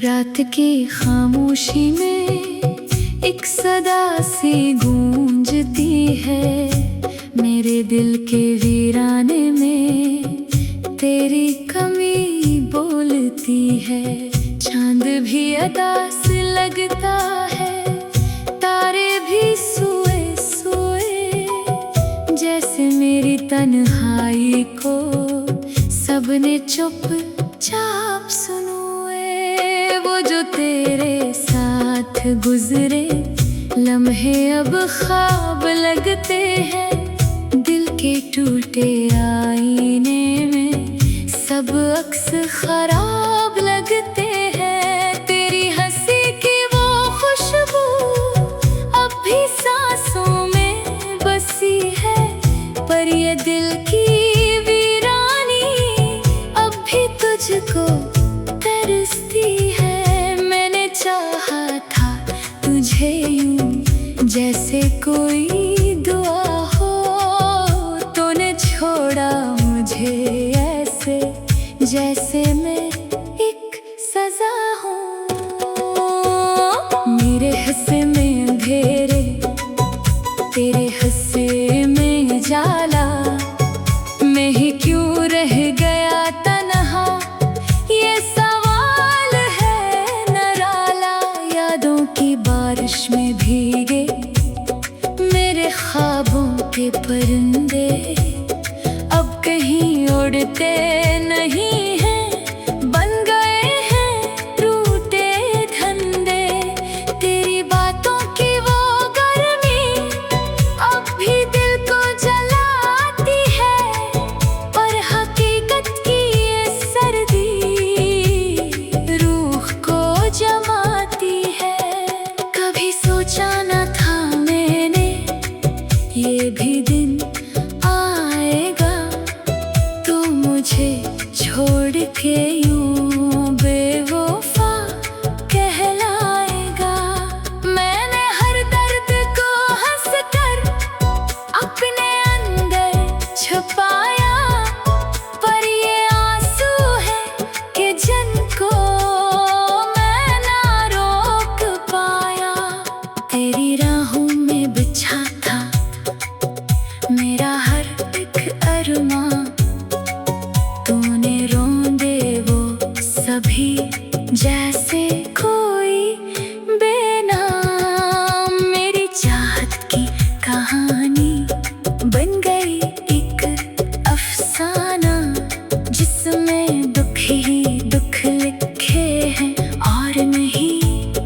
रात की खामोशी में एक सदा सी गूंजती है। मेरे दिल के वीराने में तेरी कमी बोलती है। चांद भी अदास लगता है, तारे भी सोए सोए, जैसे मेरी तन्हाई को सबने चुपचाप सुनोए। वो जो तेरे साथ गुजरे लम्हे अब ख्वाब लगते हैं। दिल के टूटे आईने में सब अक्स खराब लगते हैं। तेरी हंसी की वो खुशबू अब भी सांसों में बसी है, पर ये दिल की वीरानी अब भी तुझको तरसती है। मैंने चाहा था तुझे यूं जैसे कोई दुआ हो, तूने छोड़ा मुझे ऐसे जैसे मैं एक सजा हूँ। मेरे हिस्से में अंधेरे, तेरे हिस्से में जाला, मैं ही क्यों रह गया तन्हा, ये सवाल है निराला। यादों की बारिश में भीगे मेरे ख्वाबों के परिंदे अब कहीं उड़ते नहीं हैं, बन गए हैं टूटे धंधे। तेरी बातों की वो गर्मी अब भी दिल को जलाती है, पर हकीकत की ये सर्दी रूह को जमाती है। कभी सोचा न था मैंने ये भी दिन आएगा, तो मुझे छोड़ के यूं बेवफा कहलाएगा। मैंने हर दर्द को हंसकर अपने अंदर छुपाया, पर ये आंसू है कि जिनको मैं ना रोक पाया। तेरी राहों में बिछा था मेरा हर एक अरमां, तूने रोंदे वो सभी जैसे कोई बेनाम। मेरी चाहत की कहानी बन गई एक अफसाना, जिसमें दुख ही दुख लिखे हैं और नहीं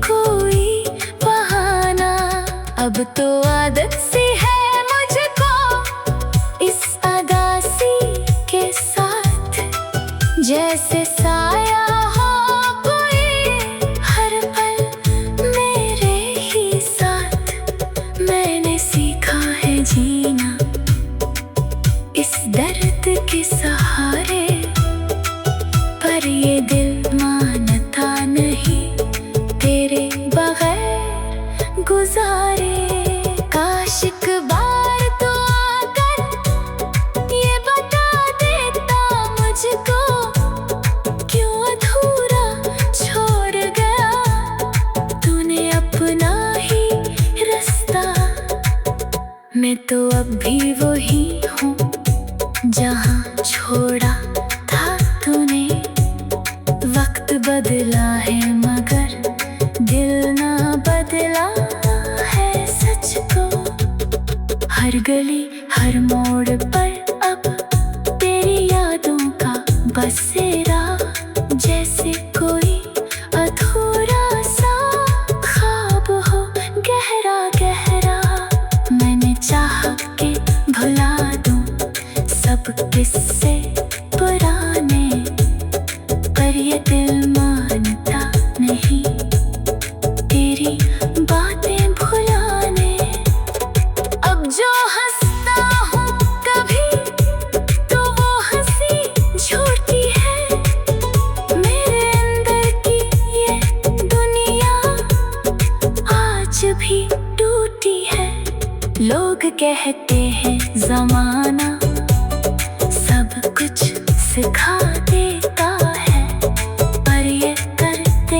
कोई बहाना। अब तो आदत सी है मुझको इस अदासी के साथ, जैसे साया हो कोई हर पल मेरे ही साथ। मैंने सीखा है जीना इस दर्द के सहारे, पर ये दिल मानता नहीं तेरे बगैर गुजारे। काश एक बार तो आकर ये बता देता मुझको, क्यों अधूरा छोड़ गया तूने अपना ही रास्ता। मैं तो अब भी वही हूँ जहाँ छोड़ा था तूने। वक्त बदला है मगर दिल ना बदला है सच को। हर गली हर मोड़ पर अब तेरी यादों का बसेरा, जैसे कोई अधूरा सा ख्वाब हो गहरा गहरा। मैंने चाहा कि भुला दूं सब किस्से पुराने, पर ये दिल मानता नहीं तेरी बातें भुलाने। अब जो हंसता हूँ कभी तो वो हंसी झूठी है, मेरे अंदर की ये दुनिया आज भी टूटी है। लोग कहते हैं ज़माना सब कुछ सिखा देता है, पर ये करते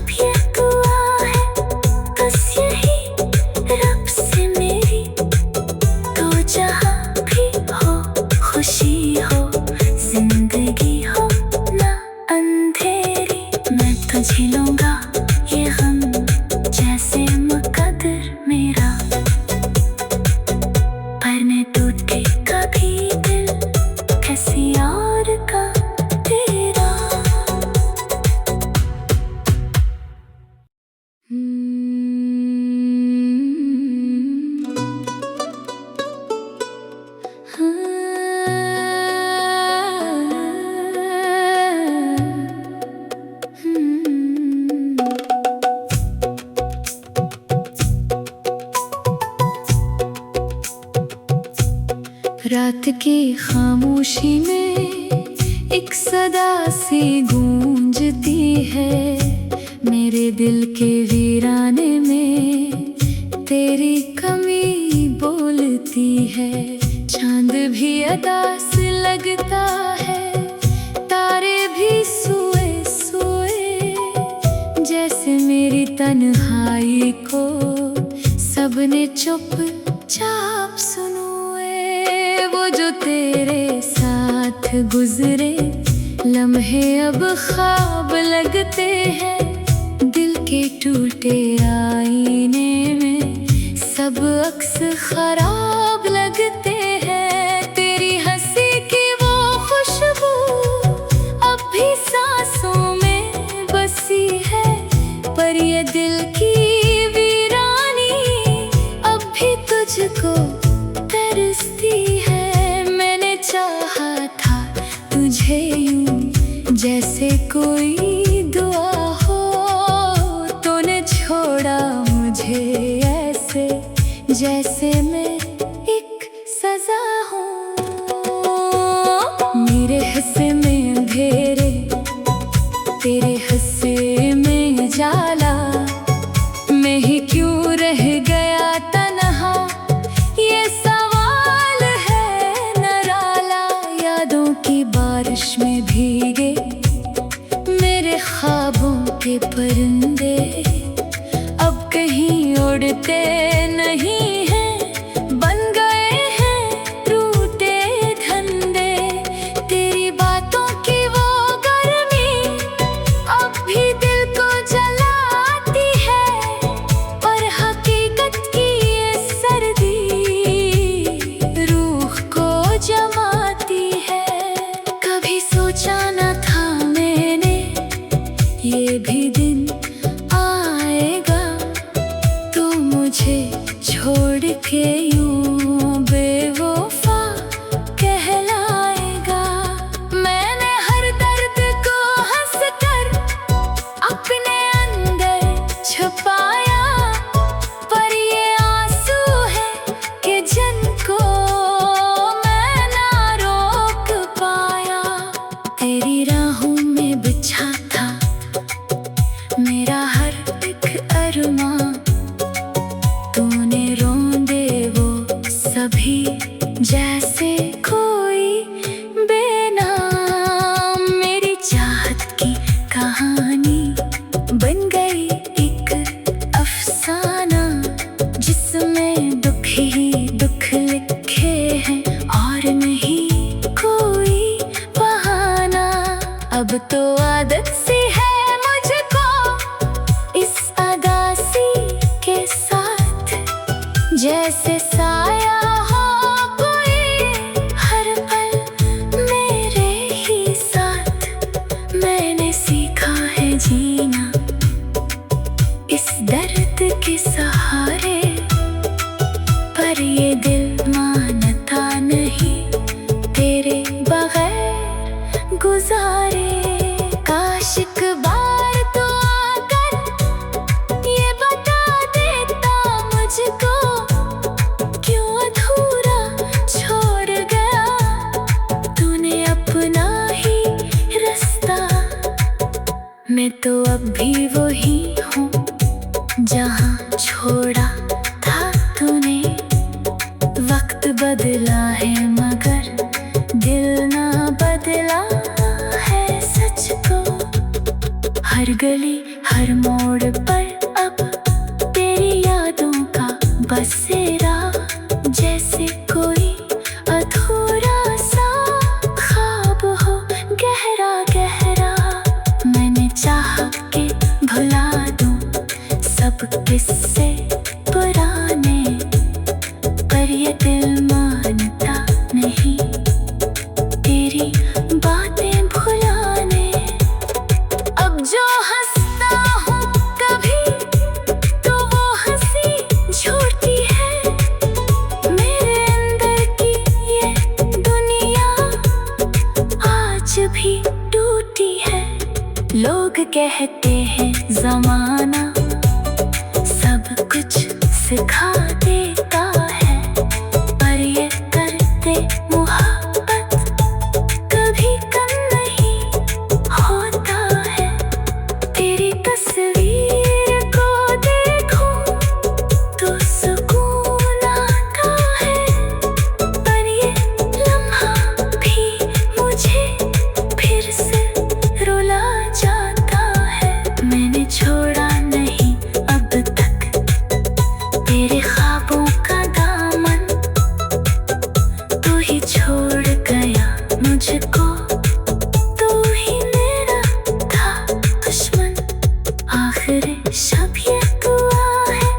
अब ये दुआ है बस यही रब से मेरी, तो जहाँ भी हो खुशी हो, जिंदगी हो ना अंधेरी, मैं तो झेलूंगा ये गम जैसे मुकद्दर मेरा, पर न टूटे कभी दिल किसी और का तेरा। रात की खामोशी में एक सदा सी गूंजती है, मेरे दिल के वीराने में तेरी कमी बोलती है। चांद भी अदास लगता है, तारे भी सोए सोए, जैसे मेरी तन्हाई को सबने चुपचाप सुनोए। वो जो तेरे साथ गुजरे लम्हे अब ख्वाब लगते हैं, दिल के टूटे आईने में सब अक्स खराब लगते हैं। तेरी हंसी की वो खुशबू अब भी सांसों में बसी है, पर ये दिल की वीरानी अब भी तुझको तरसती है। मैंने चाहा था तुझे यूं जैसे कोई दुआ हो, तूने छोड़ा मुझे ऐसे जैसे मैं एक सजा हूँ। मेरे हिस्से में अंधेरे, तेरे हिस्से में जाला, मैं ही क्यों रह गया तन्हा, ये सवाल है निराला। यादों की बारिश में भीगे मेरे ख्वाबों के परिंदे, अब कहीं उड़ते नहीं हैं, बन गए हैं टूटे धंधे। तेरी बातों की वो गर्मी अब भी दिल को जलाती है, और हकीकत की ये सर्दी रूह को जमाती है। कभी सोचा न था मैंने ये भी दिन आएगा, तो मुझे छोड़ के यूं बेवफा कहलाएगा। मैंने हर दर्द को हंसकर अपने अंदर छुपाया, पर ये आंसू है कि जिनको मैं ना रोक पाया। तेरी राहों में बिछा था मेरा हर एक अरमां, तूने रोंदे वो सभी जैसे कोई बेनाम। मेरी चाहत की कहानी बन गई एक अफसाना, जिसमें दुख ही दुख लिखे हैं और नहीं कोई बहाना। अब तो आदत सी है मुझको मोड़ पर अब तेरी यादों का बसेरा, जैसे कोई अधूरा सा ख्वाब हो गहरा गहरा। मैंने चाहा कि भुला दूं सब किस्से पुराने, पर ये दिल मानता नहीं तेरी बातें भुलाने। अब जो हंसता हूँ कभी तो वो हंसी झूठी है, मेरे अंदर की ये दुनिया आज भी टूटी है। लोग कहते हैं ज़माना सब कुछ सिखा देता है, पर ये करते मोहब्बत कभी कम नहीं होता है। तेरी तस्वीर को देखूं तो सुकून आता है, पर ये लम्हा भी मुझे फिर से रुला जाता है। मैंने छोड़ा नहीं अब तक तेरे ख्वाबों का दामन, तू ही छोड़ गया मुझको, तू ही मेरा था दुश्मन। आखिर शब ये दुआ है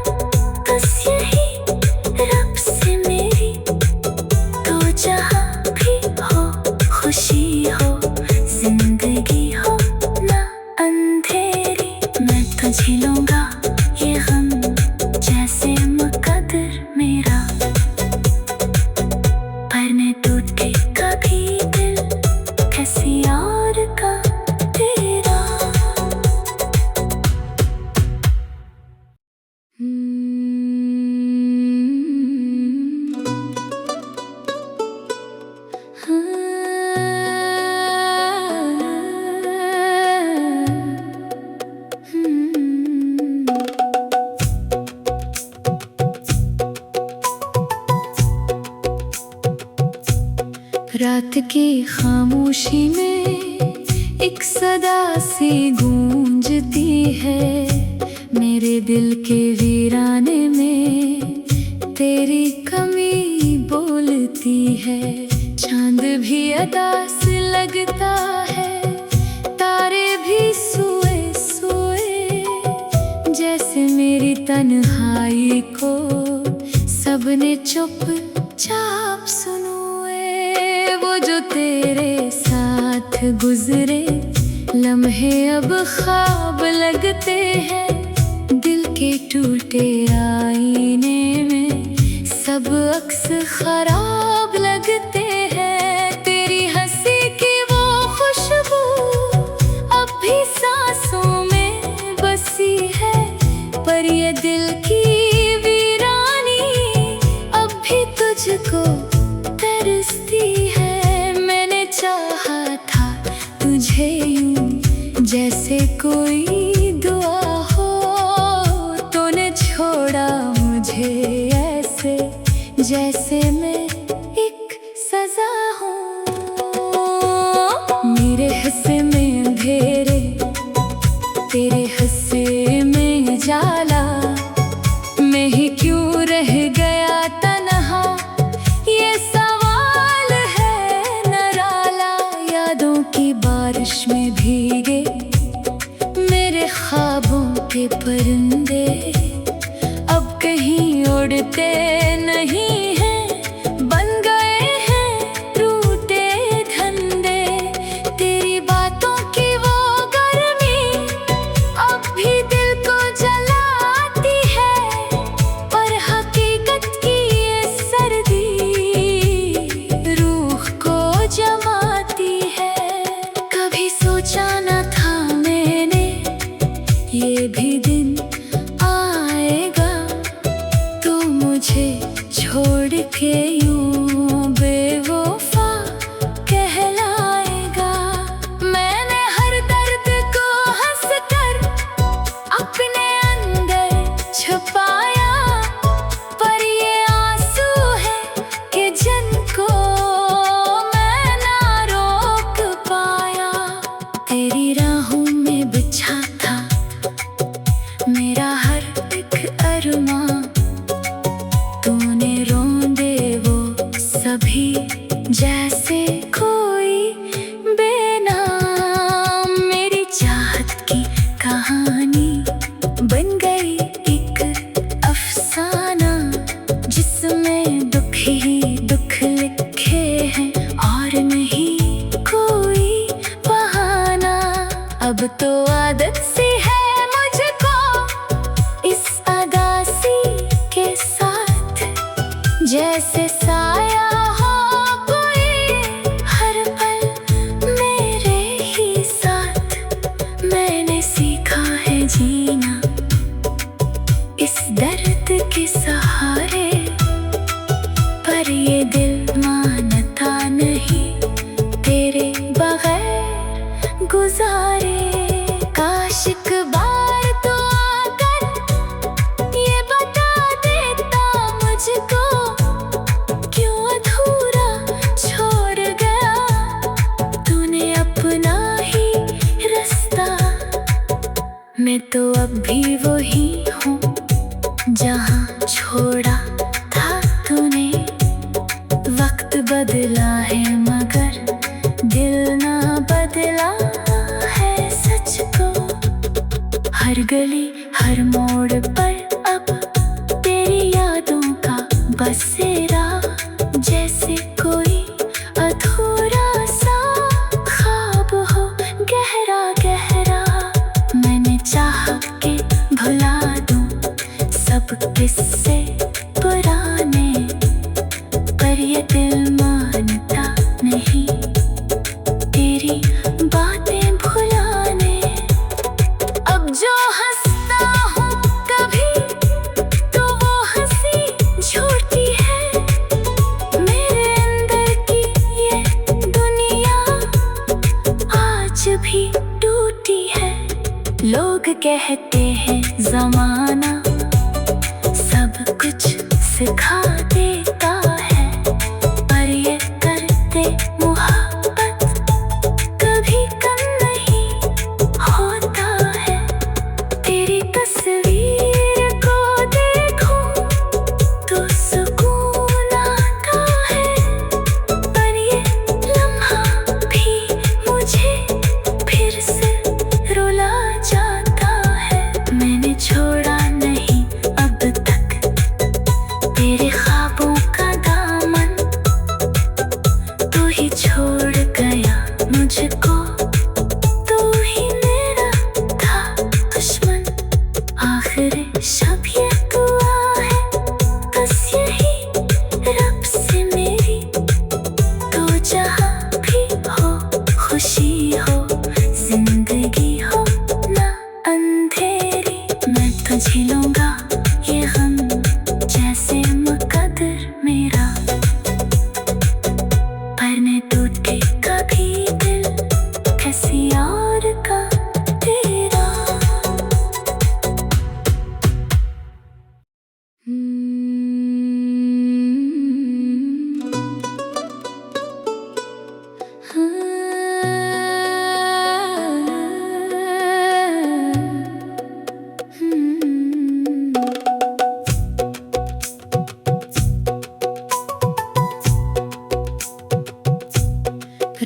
बस यही रब से मेरी, तो जहाँ भी हो खुशी हो जिंदगी हो ना अंधेरी। मैं तो झेलूंगा ये गम जैसे मुकद्दर मेरा, पर न टूटे कभी दिल किसी और का तेरा। रात की खामोशी में एक सदा सी गूंजती है, मेरे दिल के वीराने में तेरी कमी बोलती है। चांद भी अदास लगता है, तारे भी सोए सोए, जैसे मेरी तन्हाई को सबने चुपचाप सुनोए। वो जो तेरे साथ गुजरे लम्हे अब ख्वाब लगते हैं, दिल के टूटे आईने में सब अक्स खराब लगते हैं। तेरी हंसी की वो खुशबू अब भी सांसों में बसी है, पर ये दिल की वीरानी अब भी तुझको तरसती है। मैंने चाहा था तुझे यूं जैसे कोई दुआ हो, तूने छोड़ा मुझे ऐसे जैसे मैं एक सजा हूँ। मेरे हिस्से में अंधेरे, तेरे हिस्से में जाला, मैं ही क्यों रह गया तन्हा, ये सवाल है निराला। यादों की बारिश में भीगे मेरे ख्वाबों के परिंदे, अब कहीं उड़ते नहीं हैं, बन गए हैं टूटे धंधे। तेरी बातों की वो गर्मी अब भी दिल को जलाती है, पर हकीकत की ये सर्दी रूह को जमाती है। कभी सोचा न था मैंने ये भी दिन आएगा, तो मुझे छोड़ के यूं बेवफा कहलाएगा। मैंने हर दर्द को हंसकर अपने अंदर छुपाया, पर ये आंसू है कि जिनको मैं ना रोक पाया। तेरी राहों में बिछा था अरमा, तूने रोंदे वो सभी जैसे कोई बेनाम। मेरी चाहत की कहानी बन गई एक अफसाना, जिसमें दुख ही दुख लिखे हैं और नहीं कोई बहाना। अब तो आदत सी है मुझको इस अदासी के साथ, जैसे साया हो कोई हर पल मेरे ही साथ। मैंने सीखा है जीना इस दर्द के सहारे, पर ये दिल मानता नहीं तेरे बगैर गुजारे। काश एक बार तो आकर ये बता देता मुझको, क्यों अधूरा छोड़ गया तूने अपना ही रास्ता। मैं तो अब भी वही हूँ जहाँ छोड़ा था तूने। वक्त बदला है मगर दिल ना बदला है सच को। हर गली हर मोड़ पर अब तेरी यादों का बसेरा, जैसे कोई अधूरा सा ख्वाब हो गहरा गहरा। मैंने चाह के भुला दूं सब किस्से पुराने, पर ये दिल मानता नहीं तेरी बातें भुलाने। अब जो हंसता हूँ कभी तो वो हंसी झूठी है, मेरे अंदर की ये दुनिया आज भी टूटी है। लोग कहते हैं ज़माना सब कुछ सिखा देता है, पर ये करते मोहब्बत कभी कम नहीं होता है। तेरी तस्वीर को देखूं तो सुकून आता है, पर ये लम्हा भी मुझे फिर से रुला जाता है। मैंने छोड़ा नहीं अब तक तेरे ख्वाबों का दामन, तू ही छोड़ गया मुझको, तू ही मेरा था दुश्मन। आखिर शब ये दुआ है बस यही रब से मेरी, तो जहाँ भी हो खुशी हो जिंदगी हो ना अंधेरी। मैं तो झेलूंगा ये गम जैसे मुकद्दर मेरा, पर न टूटे कभी दिल किसी और का तेरा।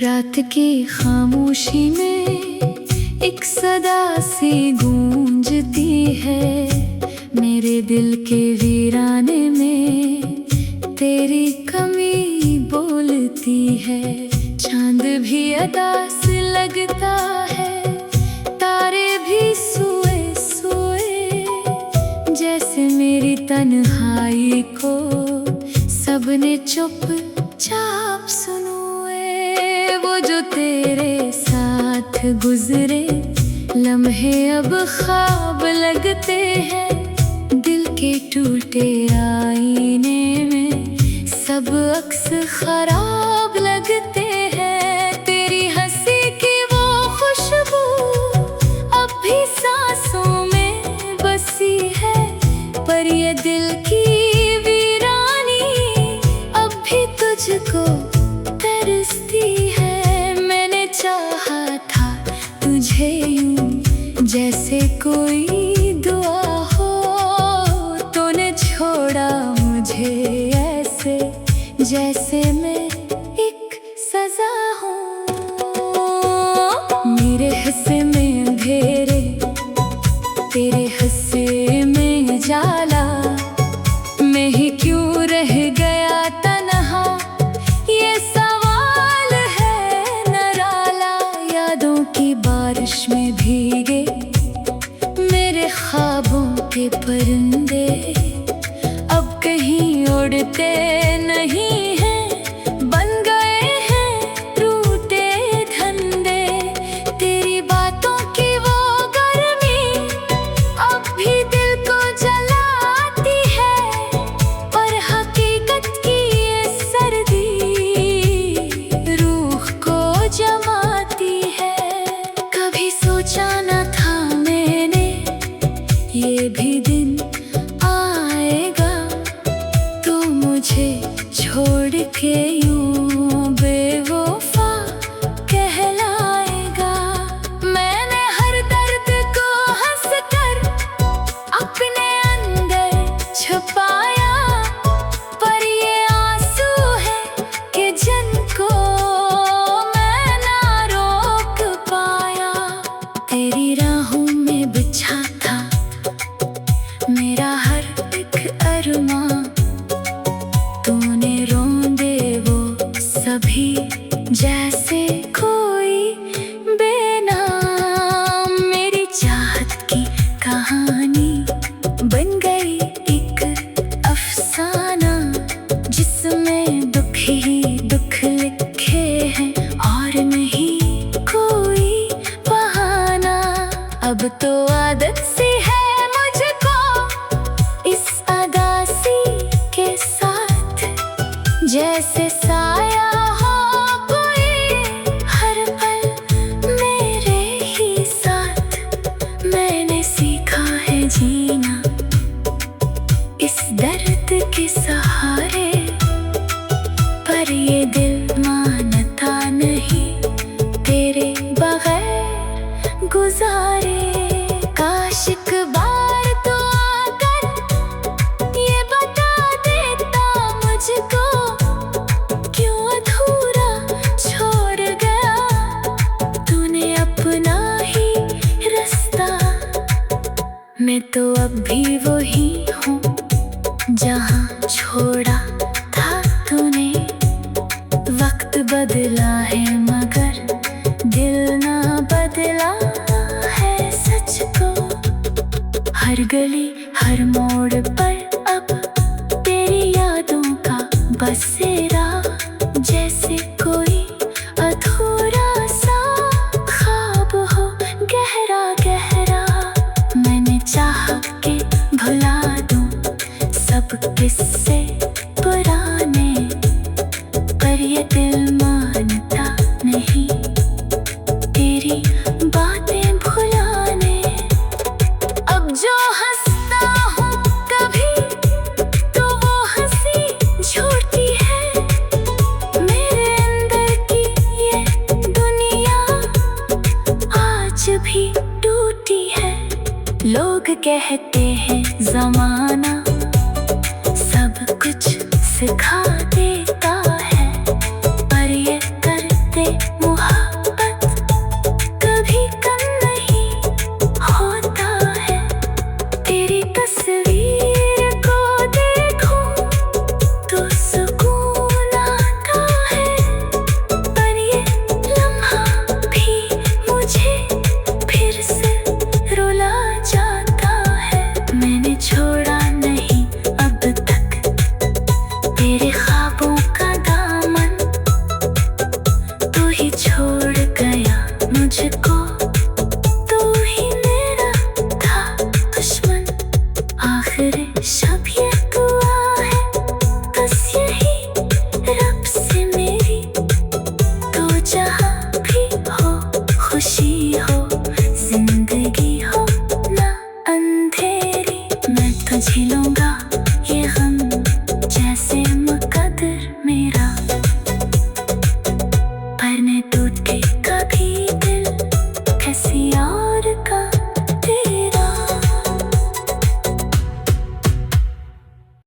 रात की खामोशी में एक सदा सी गूंजती है, मेरे दिल के वीराने में तेरी कमी बोलती है। चांद भी अदास लगता है, तारे भी सोए सोए, जैसे मेरी तन्हाई को सबने चुपचाप सुनोए। वो जो तेरे साथ गुजरे लम्हे अब ख्वाब लगते हैं, दिल के टूटे आईने में सब अक्स खराब लगते हैं। तेरी हंसी की वो खुशबू अब भी सांसों में बसी है, पर ये दिल की वीरानी अब भी तुझको तरसती है। मैंने चाहा था तुझे यूं जैसे कोई दुआ हो, तेरे हंसे में उजाला मैं ही क्यों रह गया तन्हा, ये सवाल है निराला। यादों की बारिश में भीगे मेरे ख्वाबों के परिंदे, अब कहीं उड़ते नहीं हैं, बन गए हैं टूटे धंधे। तेरी बातों की वो गर्मी अब भी दिल को जलाती है, और हकीकत की ये सर्दी रूह को जमाती है। कभी सोचा न था मैंने ये भी दिन आएगा, तू मुझे छोड़ के यूं बेवफा कहलाएगा। मैंने हर दर्द को हंसकर अपने अंदर छुपाया, पर ये आंसू है कि जिनको मैं ना रोक पाया। तेरी राहों में बिछा था मेरा हर एक अरमां, तूने रोंदे वो सभी जैसे कोई बेनाम। मेरी चाहत की कहानी बन गई एक अफसाना, जिसमें दुख ही दुख लिखे हैं और नहीं कोई बहाना। अब तो आदत सी है मुझको इस अदासी के साथ, जैसे साया हो कोई हर पल मेरे ही साथ। मैंने सीखा है जीना इस दर्द के सहारे, पर ये दिल मानता नहीं तेरे बगैर गुजारे। काश एक बार तो आकर ये बता देता मुझको, क्यों अधूरा छोड़ गया तूने अपना ही रास्ता। मैं तो अब भी वही हूँ जहाँ छोड़ा था तूने। वक्त बदला है मगर दिल ना बदला है सच को। हर गली हर मोड़ पर अब तेरी यादों का बसेरा, जैसे कोई अधूरा सा ख्वाब हो गहरा गहरा। मैंने चाह के भुला दूं सब किस्से पुराने, पर ये दिल मानता नहीं तेरी बातें भुलाने। अब जो हंसता हूँ कभी तो वो हंसी झूठी है, मेरे अंदर की ये दुनिया आज भी टूटी है। लोग कहते हैं जमाना सब कुछ सिखा देता है, पर ये करते मोहब्बत कभी कम नहीं होता है। तेरी तस्वीर को देखूं तो सुकून आता है, पर ये लम्हा भी मुझे फिर से रुला जाता है। मैंने छोड़ा नहीं अब तक तेरे ख्वाबों का दामन, तू ही छोड़ गया मुझको, तू ही मेरा था दुश्मन। आखिर शब ये दुआ है बस यही रब से मेरी, तो जहाँ भी हो खुशी हो जिंदगी हो ना अंधेरी। मैं तो झेलूंगा ये